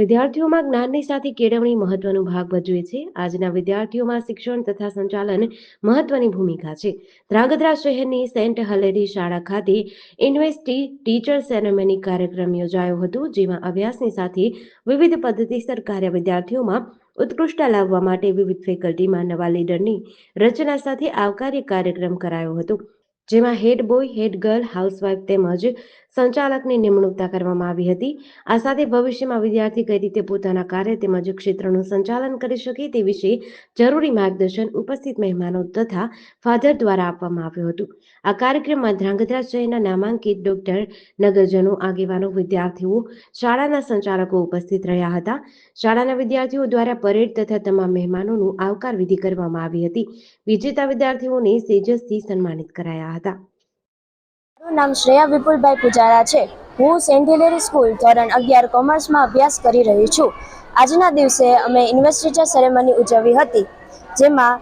વિદ્યાર્થીઓમાં જ્ઞાનની સાથે કેળવણી મહત્વનો ભાગ ભજવે છે. આજના વિદ્યાર્થીઓમાં શિક્ષણ તથા સંચાલન મહત્વની ભૂમિકા છે. ધ્રાંગધ્રા શહેરની સેન્ટ હલેરી શાળા ખાતે યુનિવર્સિટી ટીચર સેરેમની કાર્યક્રમ યોજાયો હતો, જેમાં અભ્યાસની સાથે વિવિધ પદ્ધતિસર કાર્ય વિદ્યાર્થીઓમાં ઉત્કૃષ્ટતા લાવવા માટે વિવિધ ફેકલ્ટીમાં નવા લીડરની રચના સાથે આવકાર્ય કાર્યક્રમ કરાયો હતો, જેમાં હેડ બોય, હેડ ગર્લ, હાઉસવાઇફ તેમજ સંચાલકની નિમણૂક કરવામાં આવી હતી. આ સાથે ભવિષ્યમાં વિદ્યાર્થી કઈ રીતે પોતાના કાર્ય તેમજ ક્ષેત્રનું સંચાલન કરી શકે તે વિશે જરૂરી માર્ગદર્શન ઉપસ્થિત મહેમાનો તથા ફાધર દ્વારા આપવામાં આવ્યું હતું. આ કાર્યક્રમમાં ધ્રાંગધ્રા શહેરના નામાંકિત ડોક્ટર, નગરજનો, આગેવાનો, વિદ્યાર્થીઓ, શાળાના સંચાલકો ઉપસ્થિત રહ્યા હતા. શાળાના વિદ્યાર્થીઓ દ્વારા પરેડ તથા તમામ મહેમાનોનું આવકાર વિધિ કરવામાં આવી હતી. વિજેતા વિદ્યાર્થીઓને સેજસથી સન્માનિત કરાયા હતા. મારું નામ શ્રેયા વિપુલભાઈ પૂજારા છે. હું સેન્ટ હિલેરી સ્કૂલ ધોરણ 11 કોમર્સમાં અભ્યાસ કરી રહી છું. આજના દિવસે અમે યુનિવર્સિટી સેરેમની ઉજવી હતી, જેમાં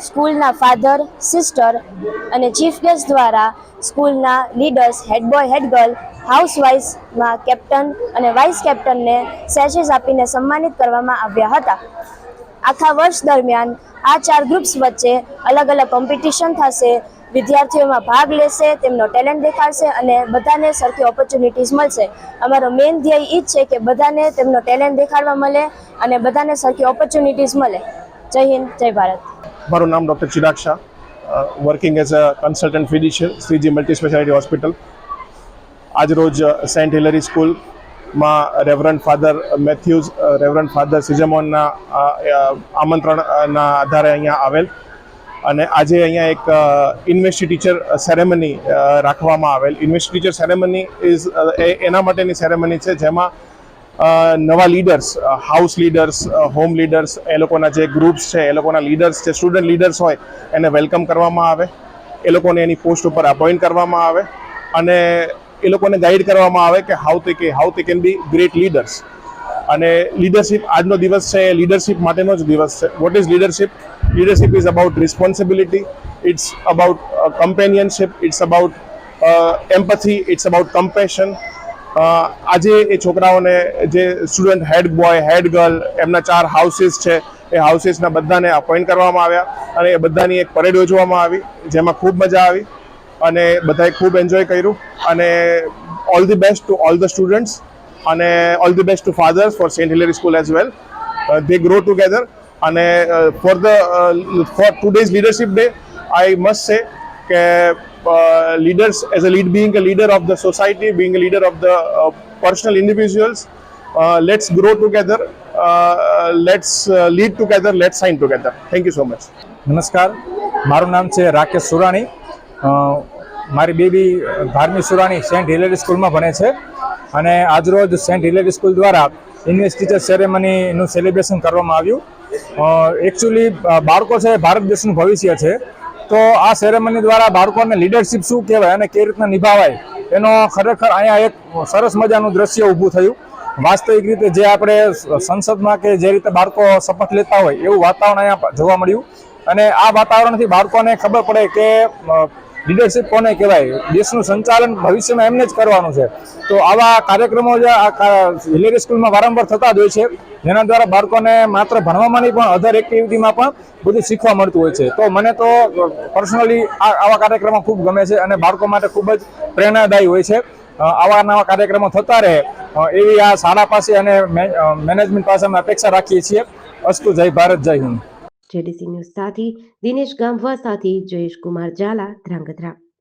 સ્કૂલના ફાધર, સિસ્ટર અને ચીફ ગેસ્ટ દ્વારા સ્કૂલના લીડર્સ, હેડ બોય, હેડ ગર્લ, હાઉસવાઇફમાં કેપ્ટન અને વાઇસ કેપ્ટનને સેશેસ આપીને સન્માનિત કરવામાં આવ્યા હતા. આખા વર્ષ દરમિયાન આ 4 ગ્રુપ્સ વચ્ચે અલગ અલગ કોમ્પિટિશન થશે. વિદ્યાર્થીઓમાં ભાગ લેશે, તેમનો ટેલેન્ટ દેખાડશે અને બધાને સરખી ઓપોર્ચ્યુનિટીઝ મળશે. અમારો મેઇન ધ્યેય એ જ છે કે બધાને તેમનો ટેલેન્ટ દેખાડવા મળે અને બધાને સરખી ઓપોર્ચ્યુનિટીઝ મળે. જય હિન્દ, જય ભારત. મારું નામ doctor Chirag Shah, working as a consultant physician, Shriji multi speciality hospital. આજરોજ સેન્ટ હિલેરી સ્કૂલમાં રેવરન્ટ ફાધર મેથ્યુઝ, રેવરન્ટ ફાધર સિઝમોનના આમંત્રણના આધારે અહીંયા આવેલ અને આજે અહીંયા એક યુનિવર્સિટી ટીચર સેરેમની રાખવામાં આવેલ. યુનિવર્સિટી ટીચર સેરેમની એના માટેની સેરેમની છે જેમાં નવા leaders, house leaders, home leaders, એ લોકોના જે ગ્રુપ્સ છે, એ લોકોના લીડર્સ, જે સ્ટુડન્ટ લીડર્સ હોય એને વેલકમ કરવામાં આવે, એ લોકોને એની પોસ્ટ ઉપર અપોઇન્ટ કરવામાં આવે અને એ લોકોને ગાઈડ કરવામાં આવે કે હાઉ તે કેન બી ગ્રેટ લીડર્સ. અને લીડરશિપ, આજનો દિવસ છે એ લીડરશિપ માટેનો જ દિવસ છે. What is leadership? Leadership is about responsibility, it's about companionship, it's about empathy, it's about compassion. આજે એ છોકરાઓને જે સ્ટુડન્ટ હેડ બોય, હેડ ગર્લ, એમના 4 હાઉસીસ છે, એ હાઉસીસના બધાને અપોઇન્ટ કરવામાં આવ્યા અને એ બધાની એક પરેડ યોજવામાં આવી, જેમાં ખૂબ મજા આવી અને બધાએ ખૂબ એન્જોય કર્યું. અને all the best to all the students અને all the best to fathers for Saint Hilary school as well. They grow together. And for today's leadership day, I must say that leaders, being a leader of the society, being a leader of the personal individuals, let's grow together, let's lead together, let's shine together. Thank you so much. નમસ્કાર, મારું નામ છે રાકેશ સુરાણી. મારી baby Dharmi Surani Saint Hilary સ્કૂલમાં ભણે છે અને આજરોજ સેન્ટ હિલેરી સ્કૂલ દ્વારા યુનિવર્સિટી ટીચર સેરેમનીનું સેલિબ્રેશન કરવામાં આવ્યું. એકચ્યુઅલી બાળકો છે ભારત દેશનું ભવિષ્ય છે, તો આ સેરેમની દ્વારા બાળકોને લીડરશિપ શું કહેવાય અને કઈ રીતના નિભાવાય એનો ખરેખર અહીંયા એક સરસ મજાનું દ્રશ્ય ઊભું થયું. વાસ્તવિક રીતે જે આપણે સંસદમાં કે જે રીતે બાળકો શપથ લેતા હોય એવું વાતાવરણ અહીંયા જોવા મળ્યું અને આ વાતાવરણથી બાળકોને ખબર પડે કે લીડરશિપ કોને કહેવાય, દેશનું સંચાલન ભવિષ્યમાં એમને જ કરવાનું છે. તો આવા કાર્યક્રમો જે હિલેરી સ્કૂલમાં વારંવાર થતા જ હોય છે, જેના દ્વારા બાળકોને માત્ર ભણવામાં નહીં પણ અધર એક્ટિવિટીમાં પણ બધું શીખવા મળતું હોય છે. તો મને તો પર્સનલી આવા કાર્યક્રમો ખૂબ ગમે છે અને બાળકો માટે ખૂબ જ પ્રેરણાદાયી હોય છે. આવા નવા કાર્યક્રમો થતા રહે એવી આ શાળા પાસે અને મેનેજમેન્ટ પાસે અમે અપેક્ષા રાખીએ છીએ. અસ્તુ. જય ભારત, જય હિન્દ. જેડીસી ન્યૂઝ સાથે દિનેશ ગામવા સાથે જયેશ કુમાર ઝાલા, ધ્રાંગધ્રા.